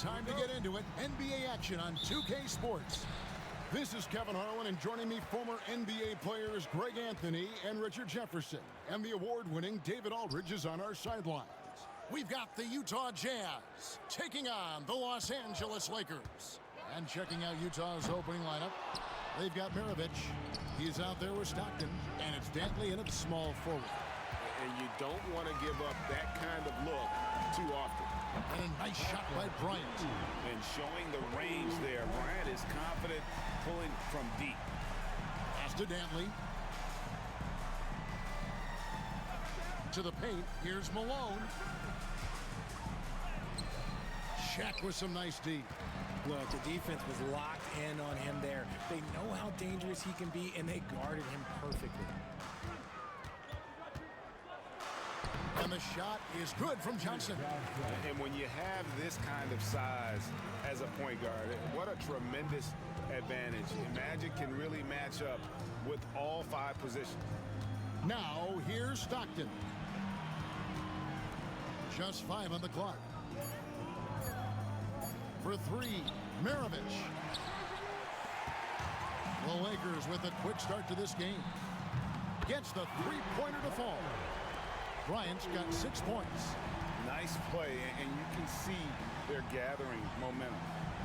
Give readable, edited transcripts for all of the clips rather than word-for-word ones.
time to get into it. NBA action on 2K Sports. This is Kevin Harlan, and joining me, former NBA players Greg Anthony and Richard Jefferson. And the award-winning David Aldridge is on our sidelines. We've got the Utah Jazz taking on the Los Angeles Lakers. And checking out Utah's opening lineup, they've got Maravich. He's out there with Stockton, and it's Dantley in at small forward. And you don't want to give up that kind of look too often. And a nice shot by Bryant. And showing the range there. Bryant is confident pulling from deep. Pass to Dantley. To the paint. Here's Malone. Shaq with some nice D. Look, the defense was locked in on him there. They know how dangerous he can be, and they guarded him perfectly. And the shot is good from Johnson. And when you have this kind of size as a point guard, what a tremendous advantage. Magic can really match up with all 5 positions. Now, here's Stockton. Just 5 on the clock. For 3, Maravich. The Lakers with a quick start to this game. Gets the three-pointer to fall. Bryant's got 6 points. Nice play, and you can see they're gathering momentum.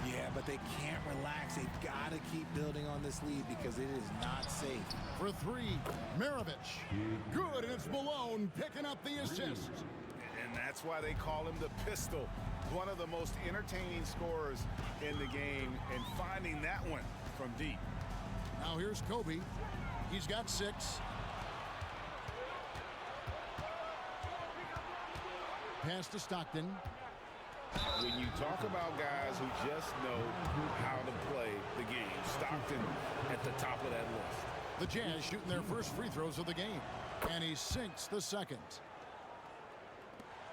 Yeah, but they can't relax. They've got to keep building on this lead because it is not safe. For 3, Maravich. Good, and it's Malone picking up the assist. And that's why they call him the pistol. One of the most entertaining scorers in the game, and finding that one from deep. Now here's Kobe. He's got 6. Pass to Stockton. When you talk about guys who just know how to play the game, Stockton at the top of that list. The Jazz shooting their first free throws of the game. And he sinks the second.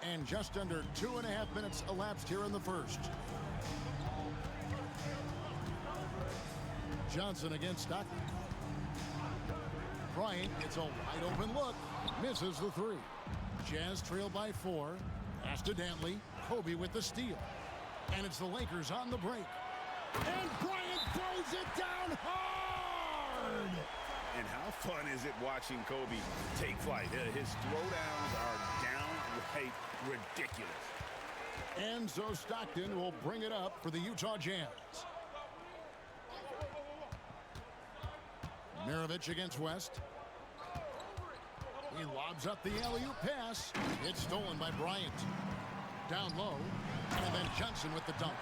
And just under 2.5 minutes elapsed here in the first. Johnson against Stockton. Bryant gets a wide open look. Misses the 3. Jazz trail by 4. Pass to Dantley. Kobe with the steal. And it's the Lakers on the break. And Bryant throws it down hard! And how fun is it watching Kobe take flight? His throwdowns are downright ridiculous. And so Stockton will bring it up for the Utah Jazz. Maravich against West. He lobs up the alley-oop pass. It's stolen by Bryant. Down low. And then Johnson with the dunk.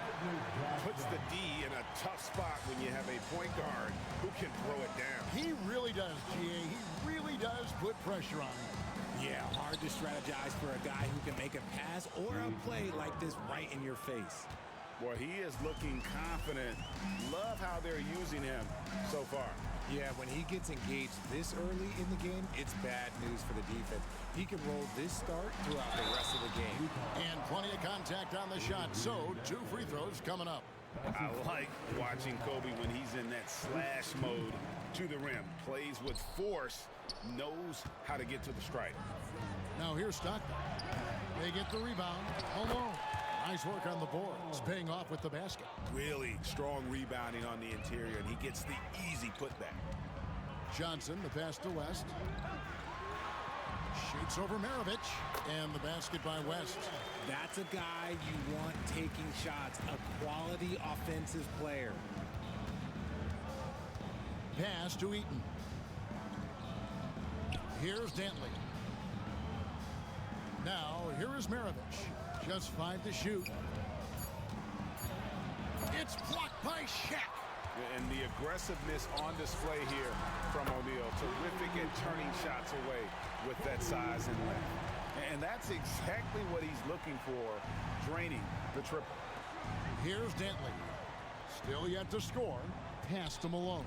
Puts the D in a tough spot when you have a point guard who can throw it down. He really does, GA. He really does put pressure on him. Yeah, hard to strategize for a guy who can make a pass or a play like this right in your face. Boy, he is looking confident. Love how they're using him so far. Yeah, when he gets engaged this early in the game, it's bad news for the defense. He can roll this start throughout the rest of the game. And plenty of contact on the shot, so 2 free throws coming up. I like watching Kobe when he's in that slash mode to the rim. Plays with force, knows how to get to the stripe. Now here's Stockton. They get the rebound. Malone. Nice work on the boards, paying off with the basket. Really strong rebounding on the interior, and he gets the easy putback. Johnson, the pass to West. Shoots over Maravich, and the basket by West. That's a guy you want taking shots, a quality offensive player. Pass to Eaton. Here's Dantley. Now, here is Maravich. Just 5 to shoot. It's blocked by Shaq. And the aggressiveness on display here from O'Neal. Terrific at turning shots away with that size and length. And that's exactly what he's looking for, draining the triple. Here's Dantley. Still yet to score. Pass to Malone.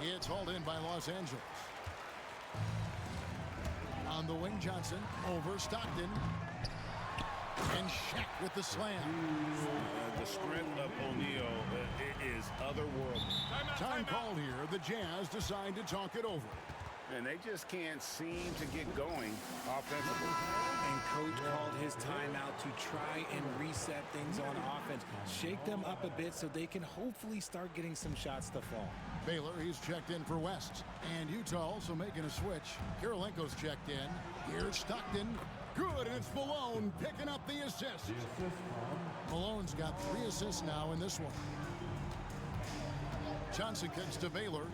It's hauled in by Los Angeles. On the wing, Johnson over Stockton. And Shaq with the slam. The strength of O'Neal is otherworldly. Time called here. The Jazz decide to talk it over. And they just can't seem to get going offensively. And coach called his timeout to try and reset things on offense. Shake them up a bit so they can hopefully start getting some shots to fall. Baylor, he's checked in for West. And Utah also making a switch. Kirilenko's checked in. Here's Stockton. Good, and it's Malone picking up the assist. Malone's got 3 assists now in this one. Johnson kicks to Baylor.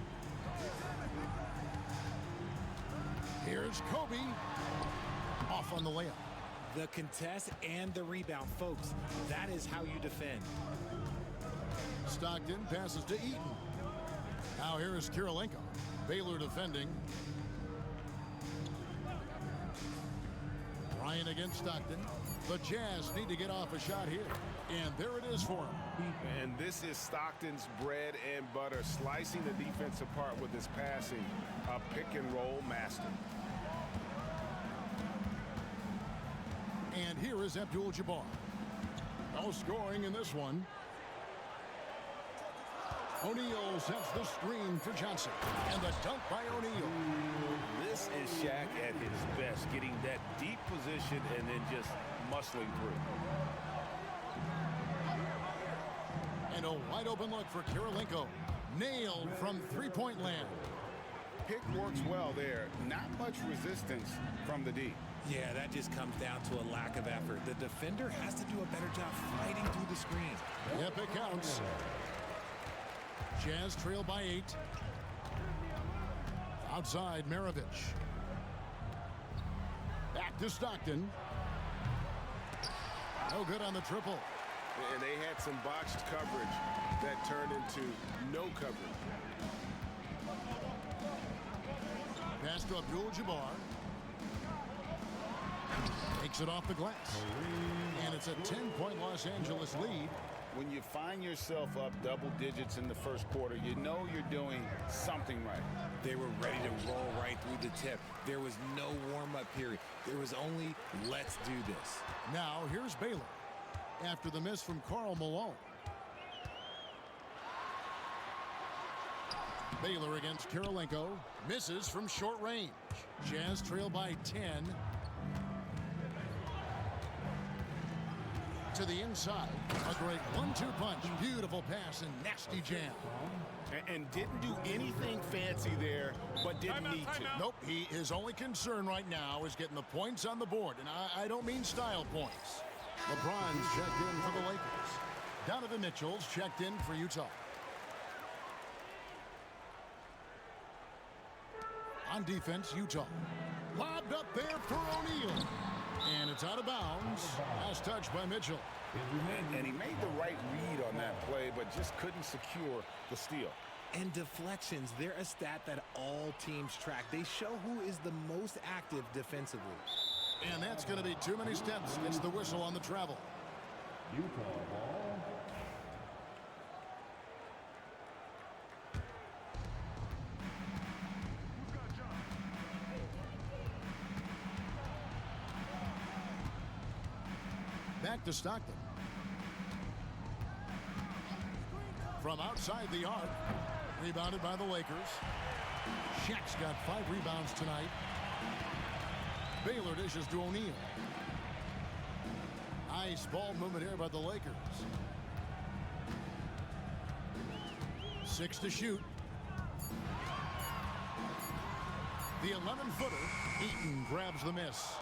Here's Kobe. Off on the layup. The contest and the rebound, folks. That is how you defend. Stockton passes to Eaton. Now here is Kirilenko. Baylor defending. Ryan against Stockton. The Jazz need to get off a shot here. And there it is for him. And this is Stockton's bread and butter, slicing the defense apart with his passing. A pick and roll master. And here is Abdul-Jabbar. No scoring in this one. O'Neal sets the screen for Johnson. And the dunk by O'Neal. This is Shaq at his best, getting that deep position and then just muscling through. And a wide open look for Kirilenko. Nailed from three-point land. Pick works well there. Not much resistance from the D. Yeah, that just comes down to a lack of effort. The defender has to do a better job fighting through the screen. Yep, it counts. Jazz trail by 8. Outside, Maravich. Back to Stockton. No good on the triple. And they had some botched coverage that turned into no coverage. Pass to Abdul-Jabbar. Takes it off the glass. And it's a 10-point Los Angeles lead. When you find yourself up double digits in the first quarter, you know you're doing something right. They were ready to roll right through the tip. There was no warm-up period. There was only, let's do this. Now, here's Baylor. After the miss from Karl Malone. Baylor against Kirilenko. Misses from short range. Jazz trail by 10. To the inside. A great 1-2 punch. Beautiful pass and nasty jam. And didn't do anything fancy there, but didn't need to. Nope, his only concern right now is getting the points on the board. And I don't mean style points. LeBron's checked in for the Lakers. Donovan Mitchell's checked in for Utah. On defense, Utah. Lobbed up there for O'Neal. And it's out of bounds. Last touch by Mitchell. And he made the right read on that play, but just couldn't secure the steal. And deflections, they're a stat that all teams track. They show who is the most active defensively. And that's going to be too many steps. It's the whistle on the travel. Utah ball. Back to Stockton. From outside the arc. Rebounded by the Lakers. Shaq's got 5 rebounds tonight. Baylor dishes to O'Neal. Nice ball movement here by the Lakers. 6 to shoot. The 11-footer. Eaton grabs the miss.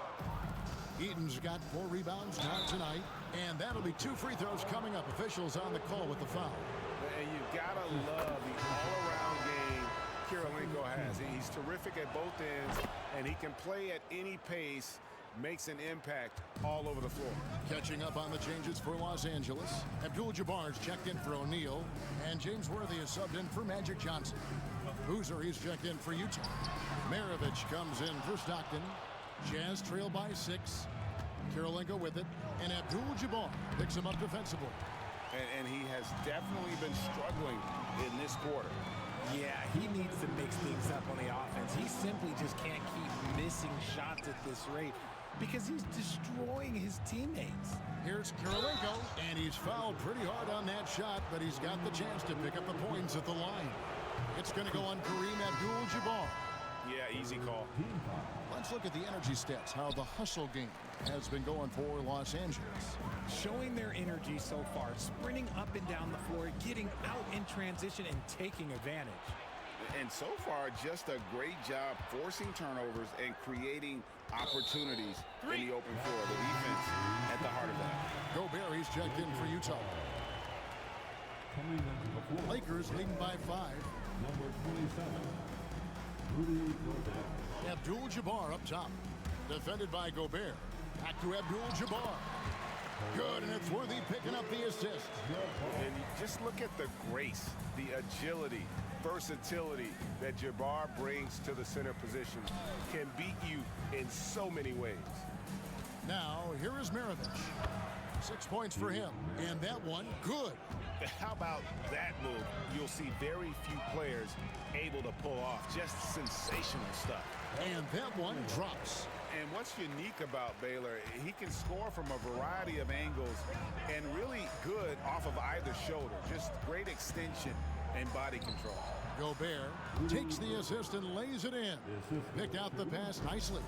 Eaton's got 4 rebounds now tonight. And that'll be 2 free throws coming up. Officials on the call with the foul. And you gotta love the all-around game Kirilenko has. He's terrific at both ends, and he can play at any pace, makes an impact all over the floor. Catching up on the changes for Los Angeles. Abdul-Jabbar's checked in for O'Neal. And James Worthy is subbed in for Magic Johnson. Boozer, he's checked in for Utah. Maravich comes in for Stockton. Jazz trail by 6. Kirilenko with it. And Abdul-Jabbar picks him up defensively. And he has definitely been struggling in this quarter. Yeah, he needs to mix things up on the offense. He simply just can't keep missing shots at this rate because he's destroying his teammates. Here's Kirilenko, and he's fouled pretty hard on that shot, but he's got the chance to pick up the points at the line. It's going to go on Kareem Abdul-Jabbar. Yeah, easy call. Let's look at the energy stats, how the hustle game has been going for Los Angeles. Showing their energy so far, sprinting up and down the floor, getting out in transition, and taking advantage. And so far, just a great job forcing turnovers and creating opportunities in the open floor. The defense at the heart of that. Gobert, he's checked in for Utah. Coming into the floor. Lakers leading by 5. Number 27, Rudy Gobert. Abdul-Jabbar up top. Defended by Gobert. Back to Abdul-Jabbar. Good, and it's Worthy picking up the assist. And you just look at the grace, the agility, versatility that Jabbar brings to the center position. Can beat you in so many ways. Now, here is Maravich. 6 points for him, and that one, good. How about that move? You'll see very few players able to pull off just sensational stuff. And that one drops. And what's unique about Baylor, he can score from a variety of angles and really good off of either shoulder. Just great extension and body control. Gobert takes the assist and lays it in. Picked out the pass nicely.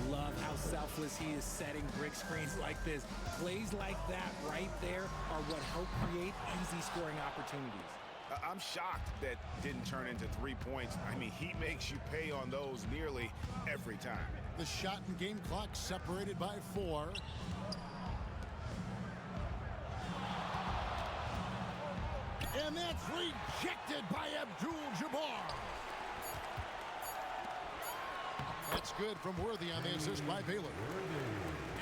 Love how selfless he is setting brick screens like this. Plays like that right there are what help create easy scoring opportunities. I'm shocked that didn't turn into 3 points. I mean, he makes you pay on those nearly every time. The shot and game clock separated by 4. And that's rejected by Abdul-Jabbar. That's good from Worthy on the assist by Baylor.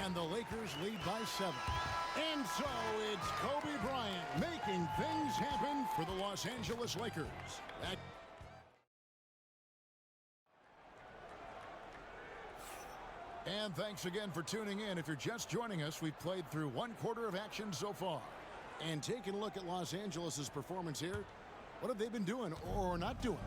And the Lakers lead by 7. And so it's Kobe Bryant making things happen for the Los Angeles Lakers. And thanks again for tuning in. If you're just joining us, we've played through 1/4 of action so far. And taking a look at Los Angeles' performance here, what have they been doing or not doing?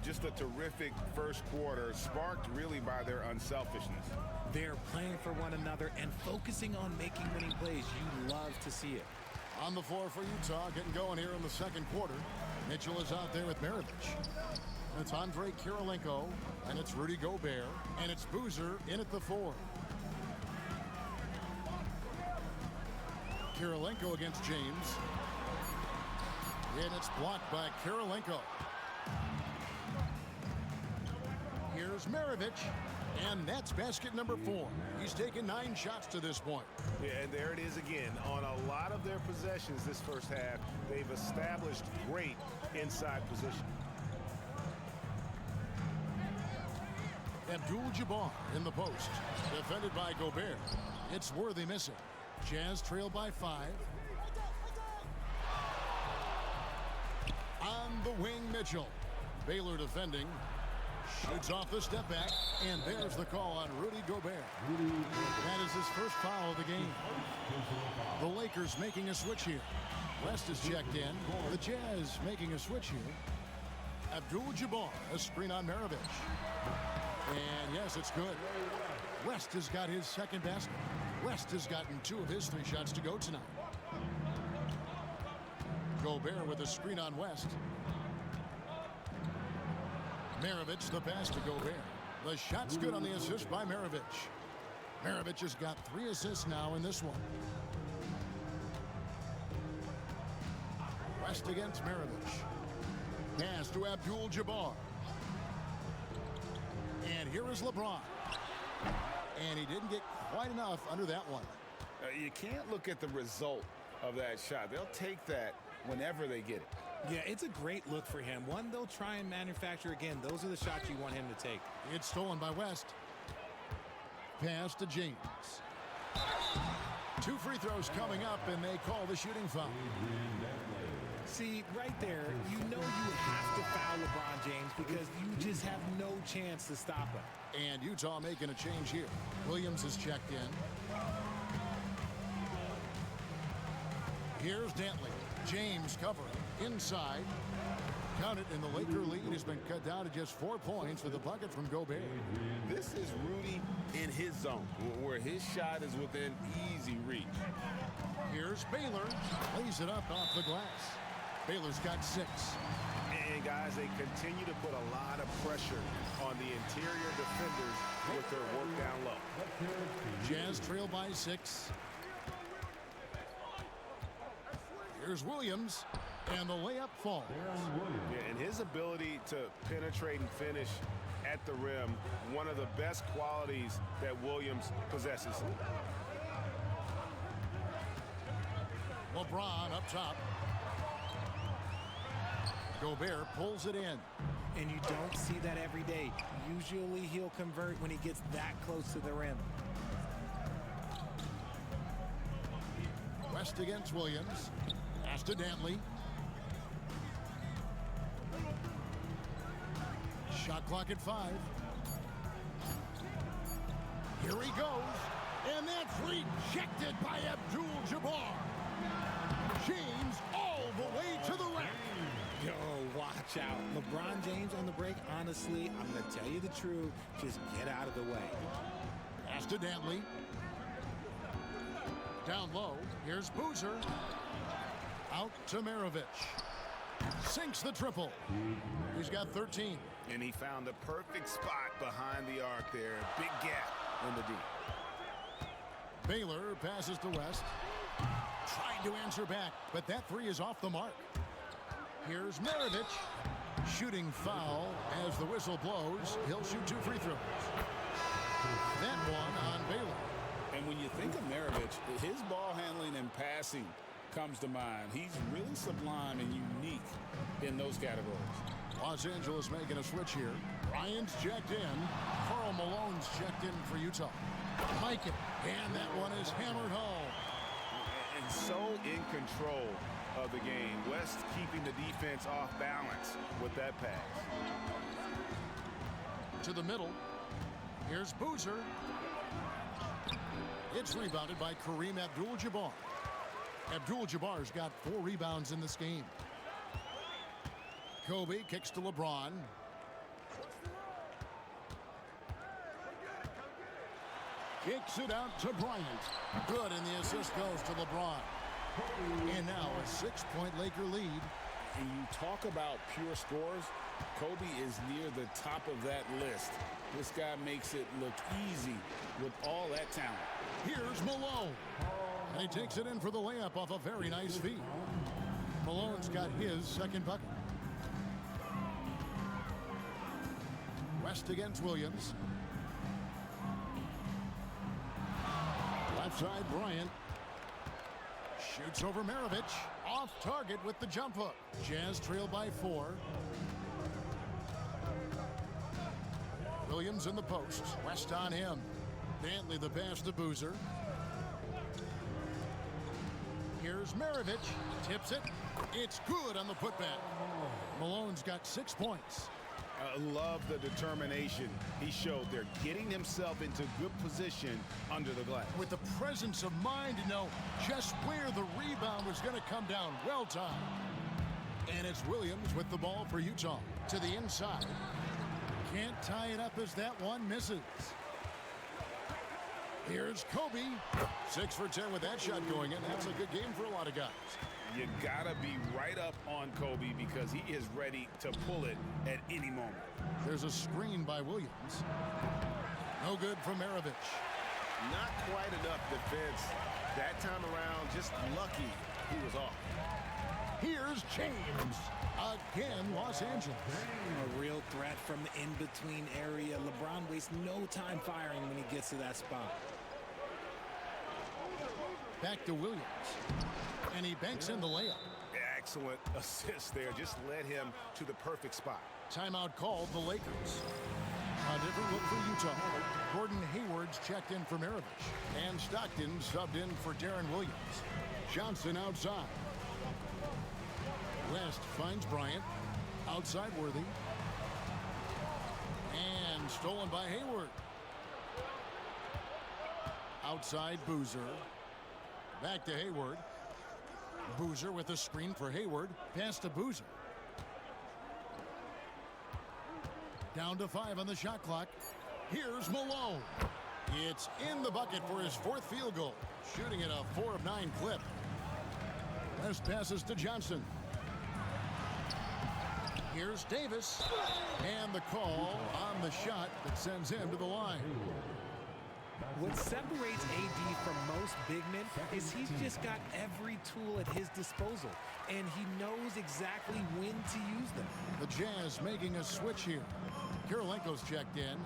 Just a terrific first quarter, sparked really by their unselfishness. They're playing for one another and focusing on making winning plays. You love to see it. On the floor for Utah, getting going here in the second quarter. Mitchell is out there with Maravich. It's Andre Kirilenko, and it's Rudy Gobert, and it's Boozer in at the 4. Kirilenko against James. And it's blocked by Kirilenko. Here's Maravich. And that's basket number 4. He's taken 9 shots to this point. Yeah, and there it is again. On a lot of their possessions this first half, they've established great inside position. Abdul-Jabbar in the post. Defended by Gobert. It's Worthy missing. Jazz trail by 5. On the wing, Mitchell. Baylor defending. Shoots off the step back. And there's the call on Rudy Gobert. That is his first foul of the game. The Lakers making a switch here. West is checked in. The Jazz making a switch here. Abdul-Jabbar, a screen on Maravich. And yes, it's good. West has got his second basket. West has gotten 2 of his 3 shots to go tonight. Gobert with a screen on West. Maravich the pass to Gobert. The shot's good on the assist by Maravich. Maravich has got 3 assists now in this one. West against Maravich. Pass to Abdul-Jabbar. And here is LeBron. And he didn't get quite enough under that one. You can't look at the result of that shot. They'll take that whenever they get it. Yeah, it's a great look for him. One they'll try and manufacture again. Those are the shots you want him to take. It's stolen by West. Pass to James. 2 free throws coming up, and they call the shooting foul. See, right there, you know you have to foul LeBron James because you just have no chance to stop him. And Utah making a change here. Williams is checked in. Here's Dantley. James covering inside. Count it, and the Laker lead has been cut down to just 4 points with a bucket from Gobert. This is Rudy in his zone, where his shot is within easy reach. Here's Baylor. Lays it up off the glass. Baylor's got 6. And guys, they continue to put a lot of pressure on the interior defenders with their work down low. Jazz trail by 6. Here's Williams, and the layup falls. Yeah, and his ability to penetrate and finish at the rim, one of the best qualities that Williams possesses. LeBron up top. Gobert pulls it in. And you don't see that every day. Usually he'll convert when he gets that close to the rim. West against Williams. Pass to Dantley. Shot clock at 5. Here he goes. And that's rejected by Abdul-Jabbar. James all the way to the rack. Yo, watch out. LeBron James on the break, honestly, I'm going to tell you the truth. Just get out of the way. Pass to Dantley. Down low. Here's Boozer. Out to Maravich. Sinks the triple. He's got 13. And he found the perfect spot behind the arc there. Big gap in the D. Baylor passes to West. Tried to answer back, but that three is off the mark. Here's Maravich. Shooting foul as the whistle blows. He'll shoot 2 free throws. That one on Baylor. And when you think of Maravich, his ball handling and passing comes to mind. He's really sublime and unique in those categories. Los Angeles making a switch here. Bryant's checked in. Karl Malone's checked in for Utah. Mike it. And that one is hammered home. And so in control of the game. West keeping the defense off balance with that pass. To the middle. Here's Boozer. It's rebounded by Kareem Abdul-Jabbar. Abdul-Jabbar's got 4 rebounds in this game. Kobe kicks to LeBron. Kicks it out to Bryant. Good, and the assist goes to LeBron. And now a 6-point Laker lead. And you talk about pure scores, Kobe is near the top of that list. This guy makes it look easy with all that talent. Here's Malone. And he takes it in for the layup off a very nice feed. Malone's got his second bucket. West against Williams. Left side, Bryant. Shoots over Maravich. Off target with the jump hook. Jazz trail by 4. Williams in the post. West on him. Dantley the pass to Boozer. Here's Maravich. Tips it. It's good on the putback. Malone's got 6 points. I love the determination he showed there, getting himself into good position under the glass. With the presence of mind to know just where the rebound was going to come down. Well timed. And it's Williams with the ball for Utah. To the inside. Can't tie it up as that one misses. Here's Kobe. 6 for 10 with that shot going in. That's a good game for a lot of guys. You gotta be right up on Kobe because he is ready to pull it at any moment. There's a screen by Williams. No good from Maravich. Not quite enough defense that time around. Just lucky he was off. Here's James. Again, Los Angeles. A real threat from the in-between area. LeBron wastes no time firing when he gets to that spot. Back to Williams. And he banks in the layup. Excellent assist there. Just led him to the perfect spot. Timeout called the Lakers. A different look for Utah. Gordon Hayward's checked in for Maravich. And Stockton subbed in for Darren Williams. Johnson outside. West finds Bryant. Outside Worthy. And stolen by Hayward. Outside Boozer. Back to Hayward. Boozer with a screen for Hayward. Pass to Boozer. Down to 5 on the shot clock. Here's Malone. It's in the bucket for his 4th field goal. Shooting at a 4 of 9 clip. West passes to Johnson. Here's Davis. And the call on the shot that sends him to the line. What separates AD from most big men is he's just got every tool at his disposal, and he knows exactly when to use them. The Jazz making a switch here. Kirilenko's checked in.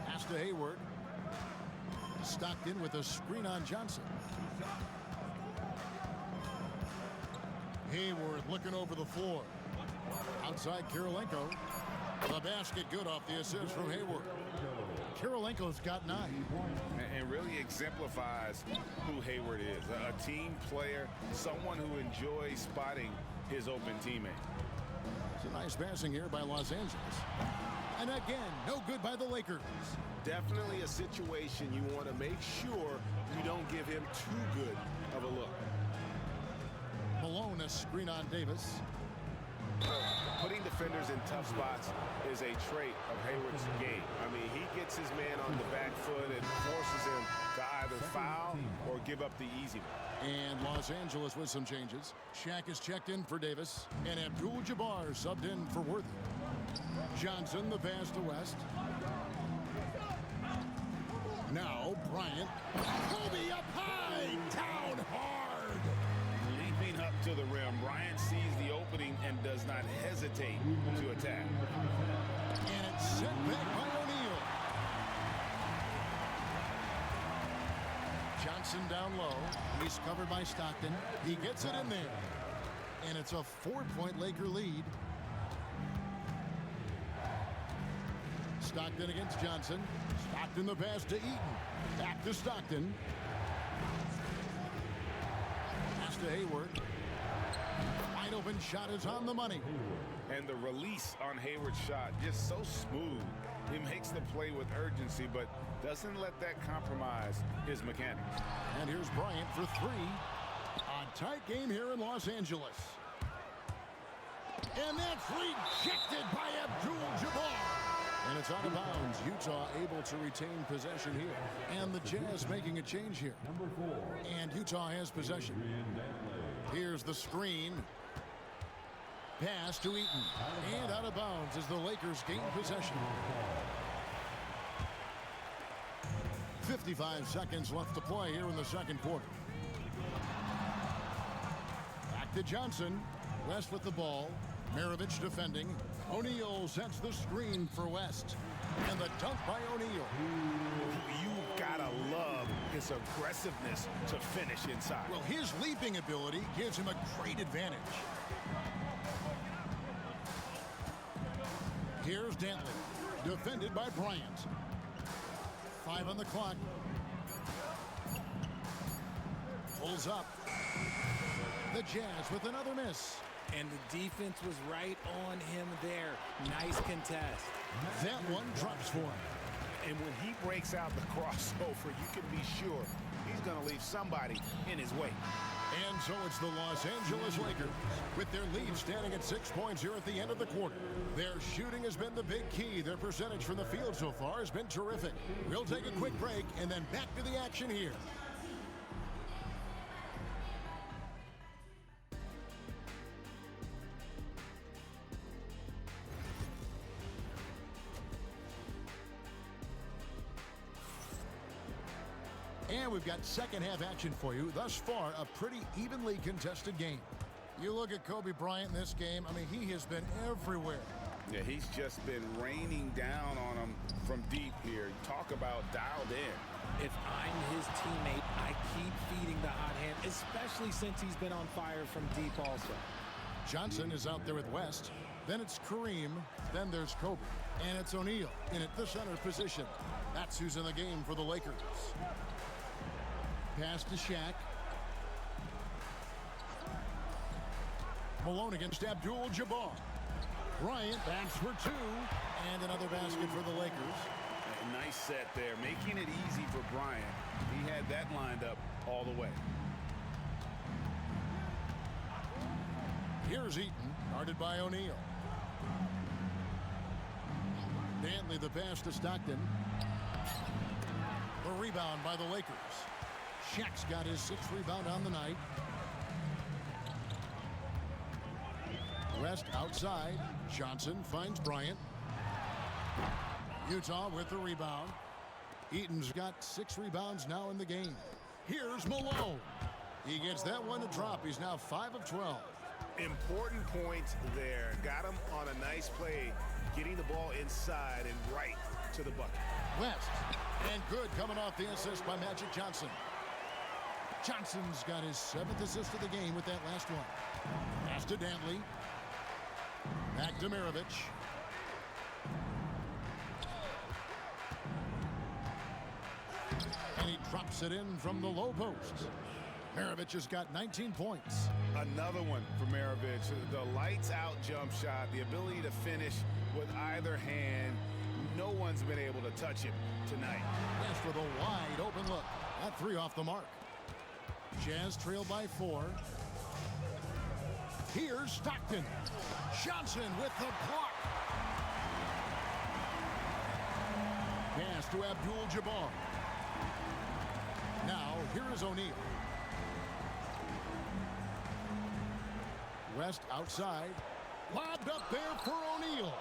Pass to Hayward. Stockton with a screen on Johnson. Hayward looking over the floor. Outside Kirilenko. The basket good off the assist from Hayward. Kirilenko's got 9. And really exemplifies who Hayward is. A team player, someone who enjoys spotting his open teammate. It's a nice passing here by Los Angeles. And again, no good by the Lakers. Definitely a situation you want to make sure you don't give him too good of a look. Malone, a screen on Davis. Putting defenders in tough spots is a trait of Hayward's game. I mean, he gets his man on the back foot and forces him to either foul or give up the easy one. And Los Angeles with some changes. Shaq is checked in for Davis. And Abdul-Jabbar subbed in for Worthy. Johnson, the pass to West. Now, Bryant. Kobe up high, down hard. Leaping up to the rim, Bryant sees the opening and does not hesitate to attack. And it's sent back by O'Neal. Johnson down low. He's covered by Stockton. He gets it in there. And it's a 4-point Laker lead. Stockton against Johnson. Stockton the pass to Eaton. Back to Stockton. Pass to Hayward. Wide open shot is on the money. And the release on Hayward's shot just so smooth. He makes the play with urgency, but doesn't let that compromise his mechanics. And here's Bryant for 3. A tight game here in Los Angeles. And that's rejected by Abdul-Jabbar. And it's out of bounds. Utah able to retain possession here. And the Jazz making a change here. And Utah has possession. Here's the screen. Pass to Eaton. And out of bounds as the Lakers gain possession. 55 seconds left to play here in the second quarter. Back to Johnson. West with the ball. Maravich defending. O'Neal sets the screen for West. And the dunk by O'Neal. You gotta love his aggressiveness to finish inside. Well, his leaping ability gives him a great advantage. Here's Dantley, defended by Bryant. 5 on the clock. Pulls up. The Jazz with another miss. And the defense was right on him there. Nice contest. That one drops for him. And when he breaks out the crossover, you can be sure he's going to leave somebody in his way. And so it's the Los Angeles Lakers with their lead standing at 6 points here at the end of the quarter. Their shooting has been the big key. Their percentage from the field so far has been terrific. We'll take a quick break and then back to the action here. And we've got second half action for you. Thus far, a pretty evenly contested game. You look at Kobe Bryant in this game, I mean, he has been everywhere. Yeah, he's just been raining down on him from deep here. Talk about dialed in. If I'm his teammate, I keep feeding the hot hand, especially since he's been on fire from deep also. Johnson is out there with West. Then it's Kareem. Then there's Kobe. And it's O'Neal in at the center position. That's who's in the game for the Lakers. Pass to Shaq. Malone against Abdul-Jabbar. Bryant backs for 2. And another basket for the Lakers. A nice set there, making it easy for Bryant. He had that lined up all the way. Here's Eaton, guarded by O'Neal. Dantley the pass to Stockton. The rebound by the Lakers. Shaq's got his 6th rebound on the night. West outside. Johnson finds Bryant. Utah with the rebound. Eaton's got 6 rebounds now in the game. Here's Malone. He gets that one to drop. He's now 5 of 12. Important points there. Got him on a nice play, getting the ball inside and right to the bucket. West. And good coming off the assist by Magic Johnson. Johnson's got his 7th assist of the game with that last one. Pass to Dantley. Back to Maravich. And he drops it in from the low post. Maravich has got 19 points. Another one for Maravich. The lights-out jump shot, the ability to finish with either hand. No one's been able to touch him tonight. West with a wide open look. That 3 off the mark. Jazz trail by 4. Here's Stockton. Johnson with the block. Pass to Abdul-Jabbar. Now, here is O'Neal. West outside. Lobbed up there for O'Neal.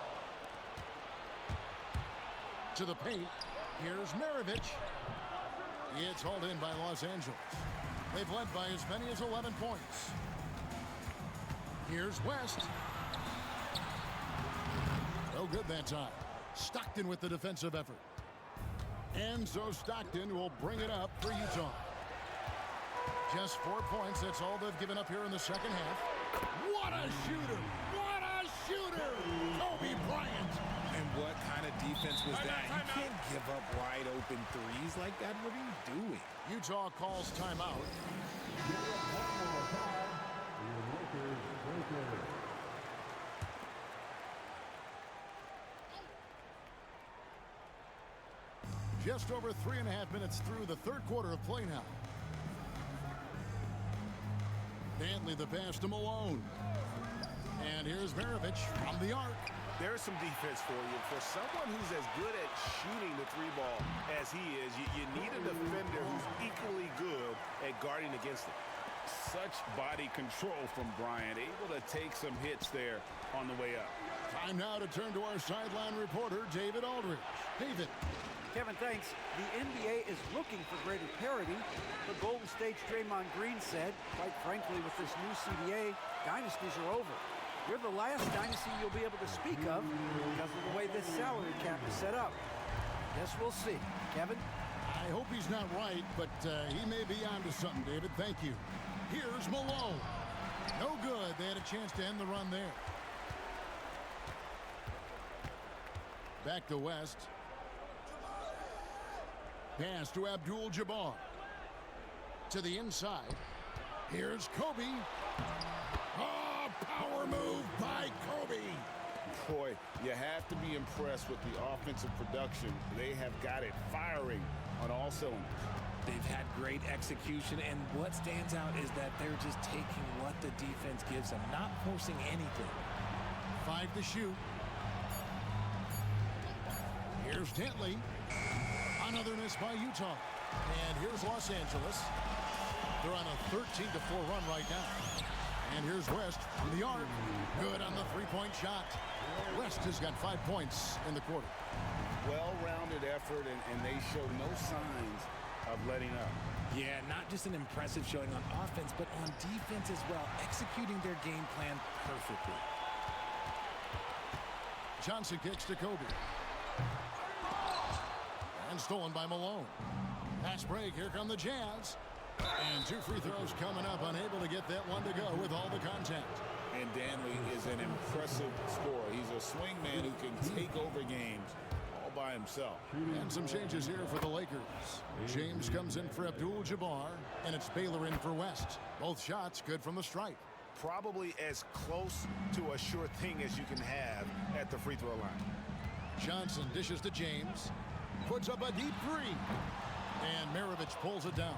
To the paint. Here's Maravich. It's hauled in by Los Angeles. They've led by as many as 11 points. Here's West. No good that time. Stockton with the defensive effort. And so Stockton will bring it up for Utah. Just 4 points. That's all they've given up here in the second half. What a shooter! What a shooter! Kobe Bryant. And what kind of defense was that? You can't give up wide open threes like that. What are you doing? Utah calls timeout. Just over 3.5 minutes through the third quarter of play now. Dantley the pass to Malone. And here's Maravich from the arc. There's some defense for you. For someone who's as good at shooting the 3-ball as he is, you need a defender who's equally good at guarding against it. Such body control from Bryant, able to take some hits there on the way up. Time now to turn to our sideline reporter, David Aldridge. David. Kevin, thanks. The NBA is looking for greater parity, but Golden State's Draymond Green said, quite frankly, with this new CBA, dynasties are over. You're the last dynasty you'll be able to speak of because of the way this salary cap is set up. Guess we'll see. Kevin? I hope he's not right, but he may be onto something, David. Thank you. Here's Malone. No good. They had a chance to end the run there. Back to West. Pass to Abdul-Jabbar. To the inside. Here's Kobe. Oh, power move by Kobe. Boy, you have to be impressed with the offensive production. They have got it firing on all cylinders. They've had great execution, and what stands out is that they're just taking what the defense gives them, not forcing anything. 5 to shoot. Here's Dantley. Another miss by Utah. And here's Los Angeles. They're on a 13-4 run right now. And here's West from the arc. Good on the three-point shot. West has got 5 points in the quarter. Well-rounded effort, and they show no signs of letting up. Yeah, not just an impressive showing on offense, but on defense as well, executing their game plan perfectly. Johnson kicks to Kobe. And stolen by Malone. Pass break. Here come the Jazz. And 2 free throws coming up. Unable to get that one to go with all the contact. And Dantley is an impressive scorer. He's a swing man who can take over games all by himself. And some changes here for the Lakers. James comes in for Abdul-Jabbar, and it's Baylor in for West. Both shots good from the stripe. Probably as close to a sure thing as you can have at the free throw line. Johnson dishes to James. Puts up a deep 3. And Maravich pulls it down.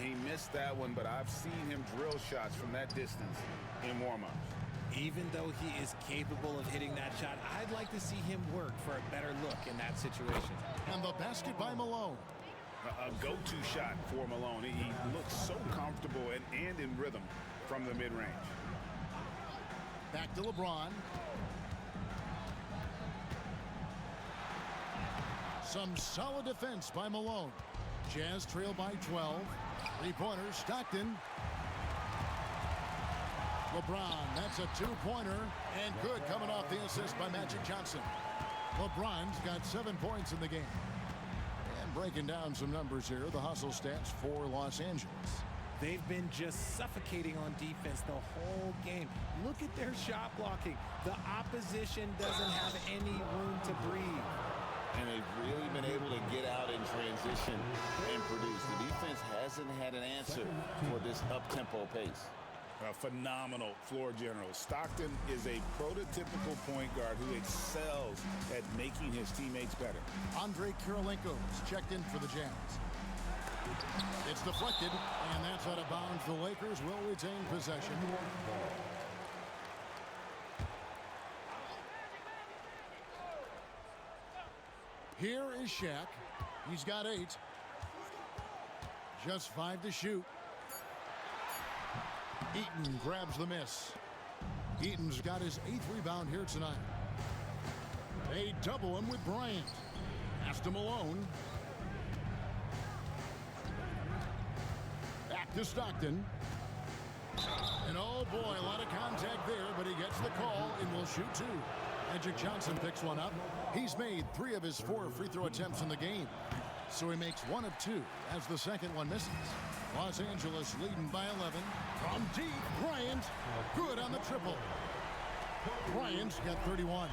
He missed that one, but I've seen him drill shots from that distance in warm-ups. Even though he is capable of hitting that shot, I'd like to see him work for a better look in that situation. And the basket by Malone. A go-to shot for Malone. He looks so comfortable and in rhythm from the mid-range. Back to LeBron. Some solid defense by Malone. Jazz trail by 12. Three-pointer, Stockton. LeBron, that's a two-pointer. And good coming off the assist by Magic Johnson. LeBron's got 7 points in the game. And breaking down some numbers here, the hustle stats for Los Angeles. They've been just suffocating on defense the whole game. Look at their shot blocking. The opposition doesn't have any room to breathe. And they've really been able to get out in transition and produce. The defense hasn't had an answer for this up-tempo pace. A phenomenal floor general. Stockton is a prototypical point guard who excels at making his teammates better. Andre Kirilenko's checked in for the Jazz. It's deflected, and that's out of bounds. The Lakers will retain possession. Here is Shaq. He's got 8. Just 5 to shoot. Eaton grabs the miss. Eaton's got his 8th rebound here tonight. They double him with Bryant. Pass to Malone. Back to Stockton. And oh boy, a lot of contact there, but he gets the call and will shoot 2. Magic Johnson picks one up. He's made 3 of his 4 free throw attempts in the game. So he makes 1 of 2 as the second one misses. Los Angeles leading by 11. From deep, Bryant. Good on the triple. Bryant's got 31.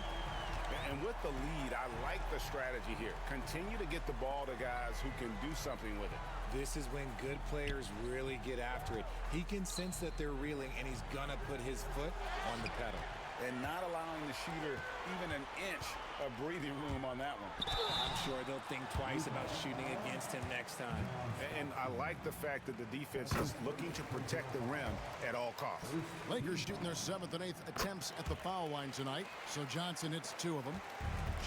And with the lead, I like the strategy here. Continue to get the ball to guys who can do something with it. This is when good players really get after it. He can sense that they're reeling, and he's gonna put his foot on the pedal. And not allowing the shooter even an inch of breathing room on that one. I'm sure they'll think twice about shooting against him next time. And I like the fact that the defense is looking to protect the rim at all costs. Lakers shooting their 7th and 8th attempts at the foul line tonight. So Johnson hits 2 of them.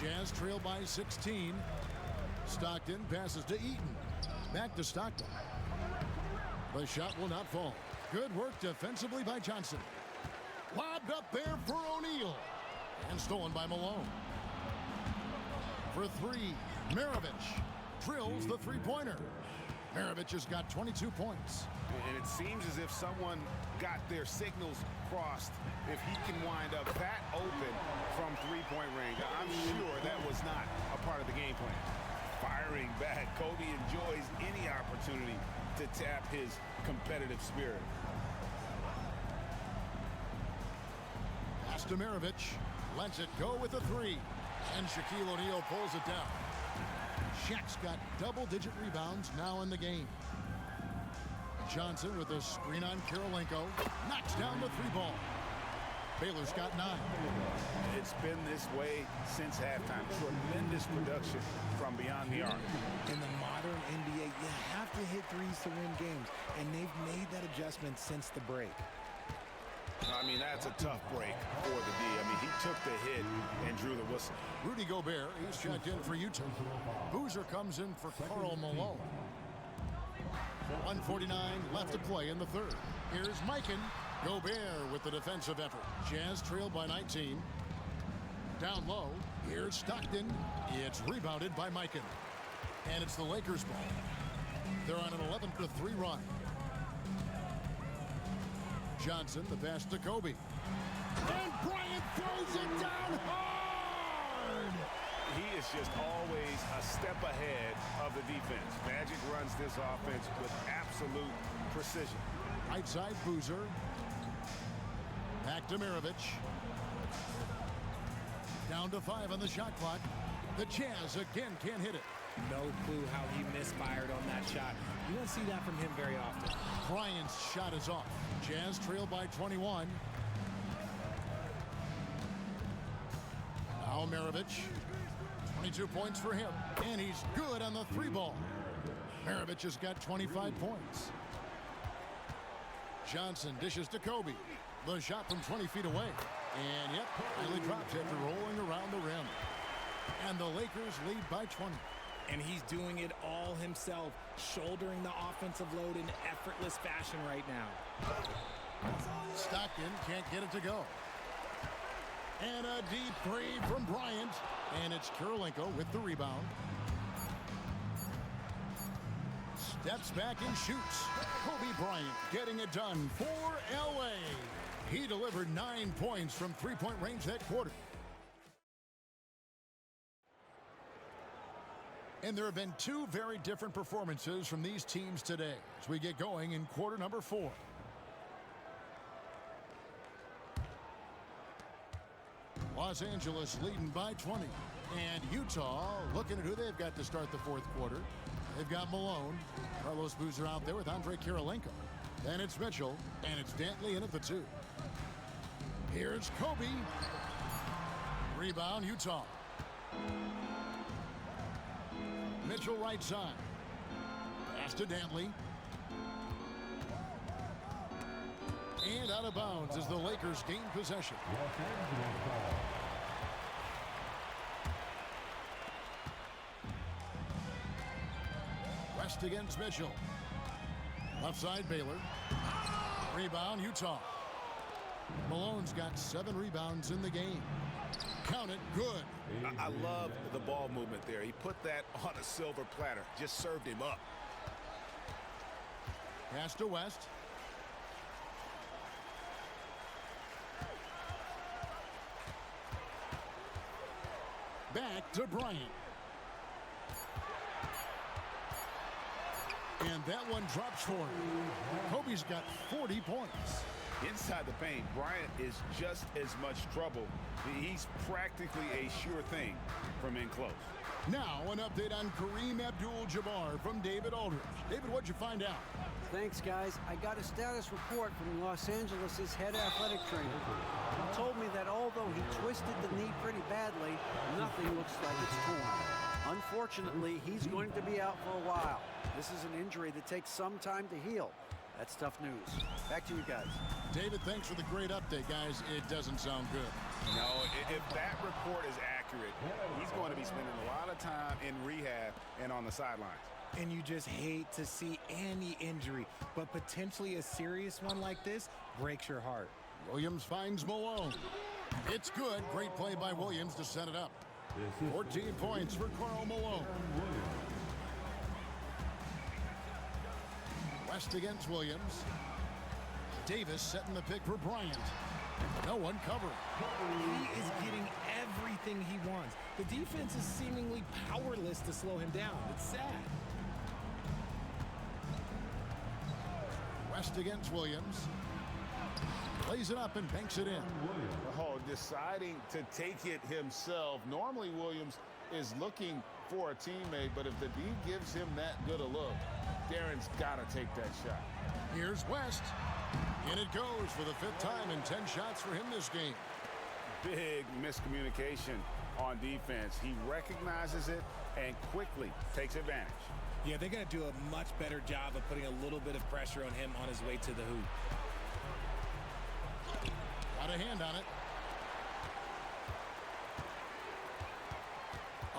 Jazz trail by 16. Stockton passes to Eaton. Back to Stockton. The shot will not fall. Good work defensively by Johnson. Lobbed up there for O'Neal. And stolen by Malone. For 3, Maravich drills the three-pointer. Maravich has got 22 points. And it seems as if someone got their signals crossed if he can wind up that open from three-point range. I'm sure that was not a part of the game plan. Firing back, Kobe enjoys any opportunity to tap his competitive spirit. Pass to Maravich. Lets it go with a 3. And Shaquille O'Neal pulls it down. Shaq's got double-digit rebounds now in the game. Johnson with a screen on Kirilenko. Knocks down the 3-ball. Baylor's got 9. It's been this way since halftime. Tremendous production from beyond the arc. In the modern NBA, you have to hit threes to win games, and they've made that adjustment since the break. I mean, that's a tough break for the D. I mean, he took the hit and drew the whistle. Rudy Gobert, he's checked in for Utah. Boozer comes in for Karl Malone. 1:49 left to play in the 3rd. Here's Mikan. Gobert with the defensive effort. Jazz trail by 19. Down low, here's Stockton. It's rebounded by Mikan. And it's the Lakers' ball. They're on an 11-3 run. Johnson, the pass to Kobe. And Bryant throws it down hard! He is just always a step ahead of the defense. Magic runs this offense with absolute precision. Right side, Boozer. Back to Maravich. Down to 5 on the shot clock. The Jazz again can't hit it. No clue how he misfired on that shot. You don't see that from him very often. Bryant's shot is off. Jazz trail by 21. Now Maravich. 22 points for him. And he's good on the 3-ball. Maravich has got 25 points. Johnson dishes to Kobe. The shot from 20 feet away. And yep, finally drops after rolling around the rim. And the Lakers lead by 20. And he's doing it all himself, shouldering the offensive load in effortless fashion right now. Stockton can't get it to go. And a deep three from Bryant. And it's Kirilenko with the rebound. Steps back and shoots. Kobe Bryant getting it done for LA. He delivered 9 points from three-point range that quarter. And there have been two very different performances from these teams today as we get going in quarter number 4. Los Angeles leading by 20. And Utah looking at who they've got to start the fourth quarter. They've got Malone. Carlos Boozer out there with Andre Kirilenko. Then it's Mitchell. And it's Dantley in at the 2. Here's Kobe. Rebound, Utah. Mitchell right side. Pass to Dantley. And out of bounds as the Lakers gain possession. West against Mitchell. Left side Baylor. Rebound Utah. Malone's got 7 rebounds in the game. Count it, good. I love the ball movement there. He put that on a silver platter. Just served him up. Pass to West. Back to Bryant. And that one drops for him. Kobe's got 40 points. Inside the paint, Bryant is just as much trouble. He's practically a sure thing from in close. Now an update on Kareem Abdul-Jabbar from David Aldridge. David, what'd you find out? Thanks, guys. I got a status report from Los Angeles' head athletic trainer. He told me that although he twisted the knee pretty badly, nothing looks like it's torn. Unfortunately, he's going to be out for a while. This is an injury that takes some time to heal. That's tough news. Back to you guys. David, thanks for the great update, guys. It doesn't sound good. No, if that report is accurate, he's going to be spending a lot of time in rehab and on the sidelines. And you just hate to see any injury, but potentially a serious one like this breaks your heart. Williams finds Malone. It's good. Great play by Williams to set it up. 14 points for Karl Malone. West against Williams. Davis setting the pick for Bryant. No one covering. He is getting everything he wants. The defense is seemingly powerless to slow him down. It's sad. West against Williams. Plays it up and banks it in. Oh, deciding to take it himself. Normally Williams is looking for a teammate, but if the D gives him that good a look, Darren's got to take that shot. Here's West. And it goes for the 5th time in 10 shots for him this game. Big miscommunication on defense. He recognizes it and quickly takes advantage. Yeah, they're going to do a much better job of putting a little bit of pressure on him on his way to the hoop. Got a hand on it.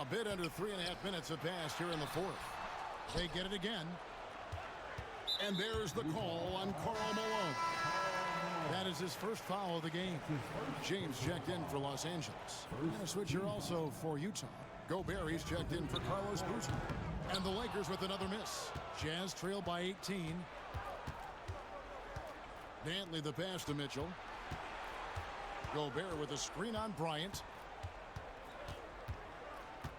A bit under 3.5 minutes have passed here in the 4th. They get it again. And there's the call on Karl Malone. That is his first foul of the game. James checked in for Los Angeles. And a switcher also for Utah. Gobert, he's checked in for Carlos Boozer. And the Lakers with another miss. Jazz trail by 18. Dantley the pass to Mitchell. Gobert with a screen on Bryant.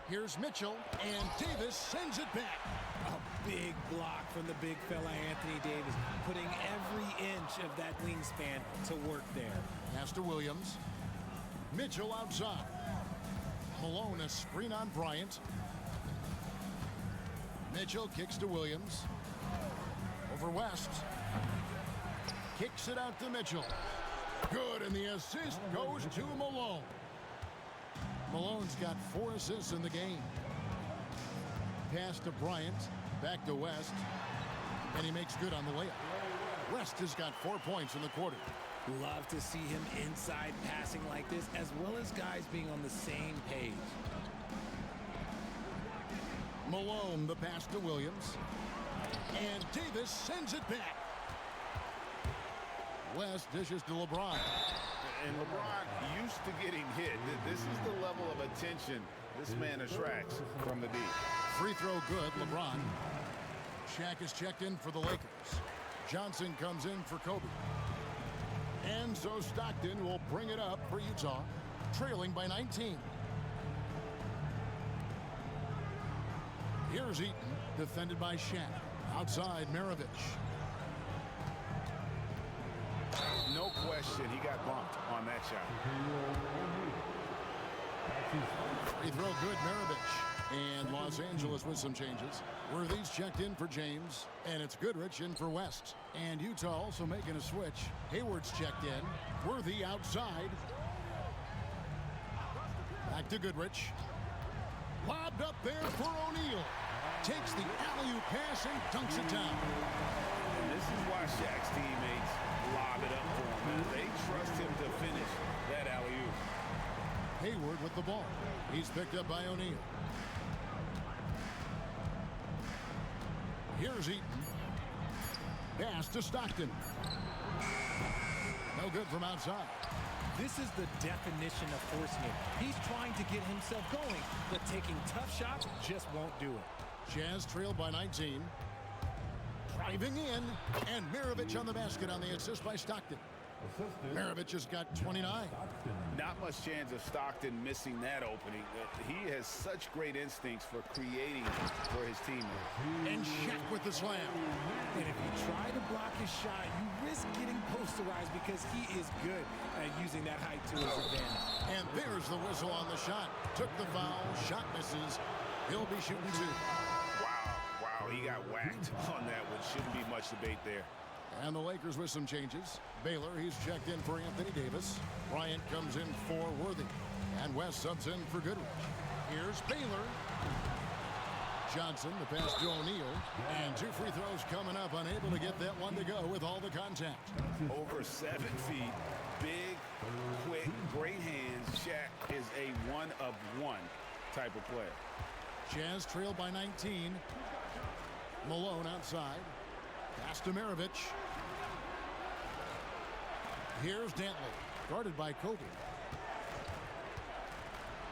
Here's Mitchell, and Davis sends it back. A big block from the big fella Anthony Davis, putting every inch of that wingspan to work there. Pass to Williams. Mitchell outside. Malone a screen on Bryant. Mitchell kicks to Williams. Over West. Kicks it out to Mitchell. Good, and the assist goes to Malone. Malone's got 4 assists in the game. Pass to Bryant. Back to West. And he makes good on the layup. West has got 4 points in the quarter. Love to see him inside passing like this, as well as guys being on the same page. Malone the pass to Williams. And Davis sends it back. West dishes to LeBron. And LeBron used to getting hit. This is the level of attention this man attracts from the D. Free throw good, LeBron. Shaq is checked in for the Lakers. Johnson comes in for Kobe. And so Stockton will bring it up for Utah, trailing by 19. Here's Eaton, defended by Shaq. Outside, Maravich. No question, he got bumped on that shot. Free throw good, Maravich. And Los Angeles with some changes. Worthy's checked in for James, and it's Goodrich in for West. And Utah also making a switch. Hayward's checked in. Worthy outside. Back to Goodrich. Lobbed up there for O'Neal. Takes the alley-oop pass and dunks it down. And this is why Shaq's teammates lob it up for him. They trust him to finish that alley-oop. Hayward with the ball. He's picked up by O'Neal. Here's Eaton. Pass to Stockton. No good from outside. This is the definition of forcing it. He's trying to get himself going, but taking tough shots just won't do it. Jazz trailed by 19. Driving in, and Maravich on the basket on the assist by Stockton. Maravich has got 29. Not much chance of Stockton missing that opening. He has such great instincts for creating for his teammates. And Shaq with the slam. And if you try to block his shot, you risk getting posterized because he is good at using that height to his advantage. And there's the whistle on the shot. Took the foul, shot misses. He'll be shooting two. Wow, he got whacked on that one. Shouldn't be much debate there. And the Lakers with some changes. Baylor, he's checked in for Anthony Davis. Bryant comes in for Worthy. And West subs in for Goodrich. Here's Baylor. Johnson, the pass to O'Neal. And two free throws coming up. Unable to get that one to go with all the contact. Over 7 feet. Big, quick, great hands. Shaq is a one-of-one type of player. Jazz trailed by 19. Malone outside. Pass to Maravich. Here's Dantley, guarded by Kobe.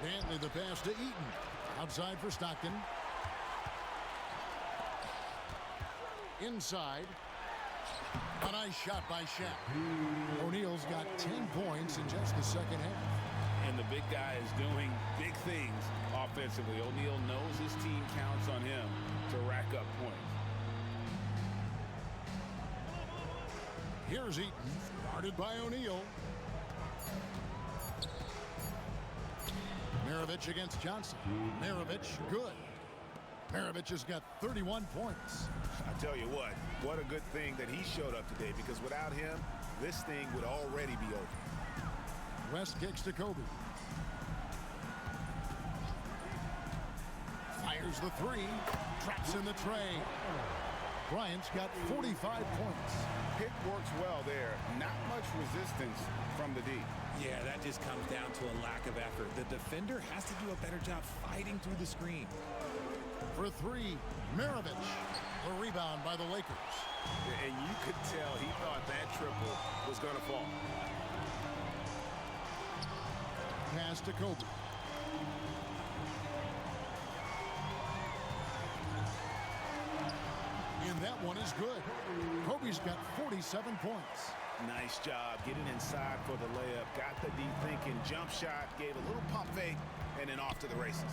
Dantley the pass to Eaton. Outside for Stockton. Inside. A nice shot by Shaq. O'Neal's got 10 points in just the second half. And the big guy is doing big things offensively. O'Neal knows his team counts on him to rack up points. Here's Eaton, guarded by O'Neal. Maravich against Johnson. Maravich, good. Maravich has got 31 points. I tell you what a good thing that he showed up today, because without him, this thing would already be over. West kicks to Kobe. Fires the three. Traps in the tray. Bryant's got 45 points. Pick works well there. Not much resistance from the D. Yeah, that just comes down to a lack of effort. The defender has to do a better job fighting through the screen. For three, Maravich. A rebound by the Lakers. And you could tell he thought that triple was going to fall. Pass to Kobe. And that one is good. Kobe's got 47 points. Nice job getting inside for the layup. Got the D thinking. Jump shot. Gave a little pump fake. And then off to the races.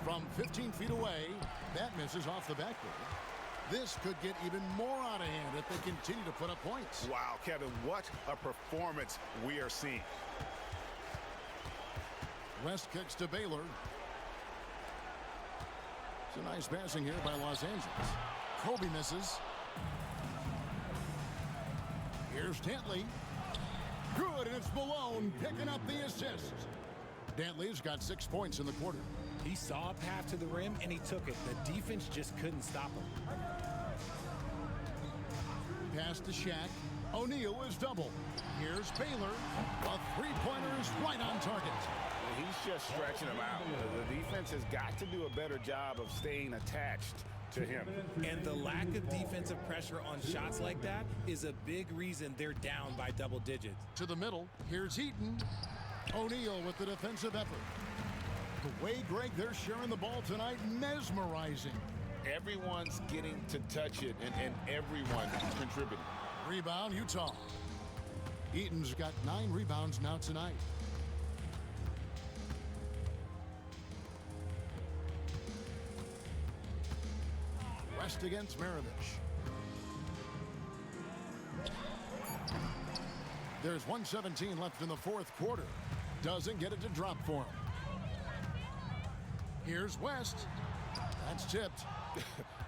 From 15 feet away, that misses off the backboard. This could get even more out of hand if they continue to put up points. Wow, Kevin, what a performance we are seeing. West kicks to Baylor. It's a nice passing here by Los Angeles. Kobe misses. Here's Dantley. Good, and it's Malone picking up the assist. Dantley's got 6 points in the quarter. He saw a path to the rim, and he took it. The defense just couldn't stop him. Pass to Shaq. O'Neal is double. Here's Baylor. A three-pointer is right on target. He's just stretching him out. The defense has got to do a better job of staying attached to him. And the lack of defensive pressure on shots like that is a big reason they're down by double digits. To the middle, here's Eaton. O'Neal with the defensive effort. The way, Greg, they're sharing the ball tonight, mesmerizing. Everyone's getting to touch it, and everyone contributing. Rebound, Utah. Eaton's got 9 rebounds now tonight. West against Maravich. There's 1:17 left in the fourth quarter. Doesn't get it to drop for him. Here's West. That's tipped.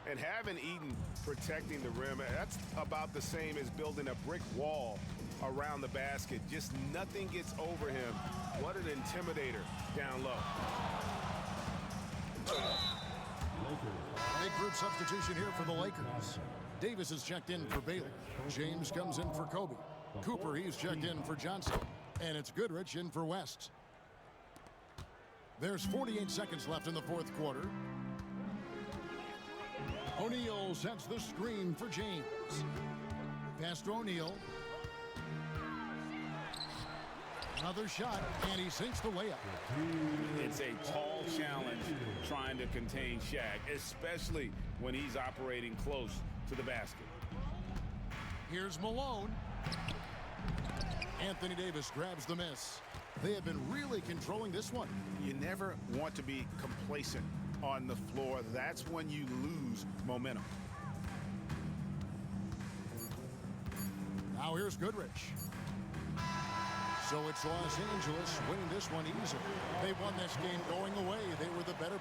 And having Eaton protecting the rim, that's about the same as building a brick wall around the basket. Just nothing gets over him. What an intimidator down low. Big group substitution here for the Lakers. Davis is checked in for Bailey. James comes in for Kobe. Cooper, he's checked in for Johnson. And it's Goodrich in for West. There's 48 seconds left in the fourth quarter. O'Neal sets the screen for James. Pass to O'Neal. Another shot, and he sinks the layup. It's a tall challenge trying to contain Shaq, especially when he's operating close to the basket. Here's Malone. Anthony Davis grabs the miss. They have been really controlling this one. You never want to be complacent on the floor. That's when you lose momentum. Now here's Goodrich. So it's Los Angeles winning this one easily. They won this game going away. They were the better.